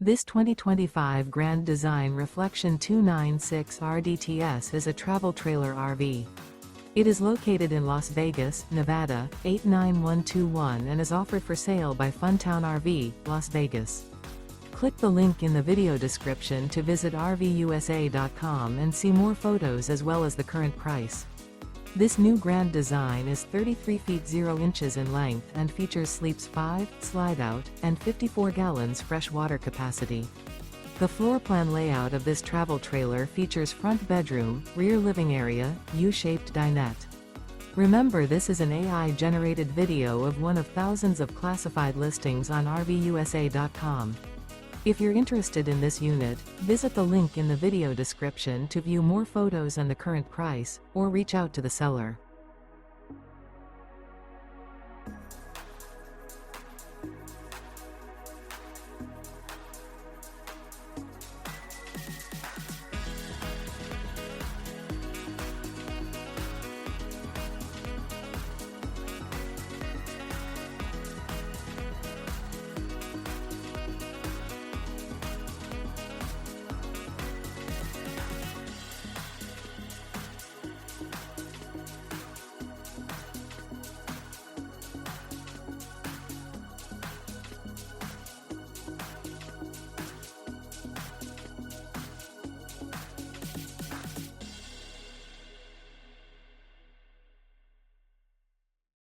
This 2025 Grand Design Reflection 296 RDTS is a travel trailer RV. It is located in Las Vegas, Nevada, 89121 and is offered for sale by Funtown RV, Las Vegas. Click the link in the video description to visit RVUSA.com and see more photos as well as the current price. This new Grand Design is 33 feet 0 inches in length and features sleeps 5, slide-out, and 54 gallons fresh water capacity. The floor plan layout of this travel trailer features front bedroom, rear living area, U-shaped dinette. Remember, this is an AI-generated video of one of thousands of classified listings on RVUSA.com. If you're interested in this unit, visit the link in the video description to view more photos and the current price, or reach out to the seller.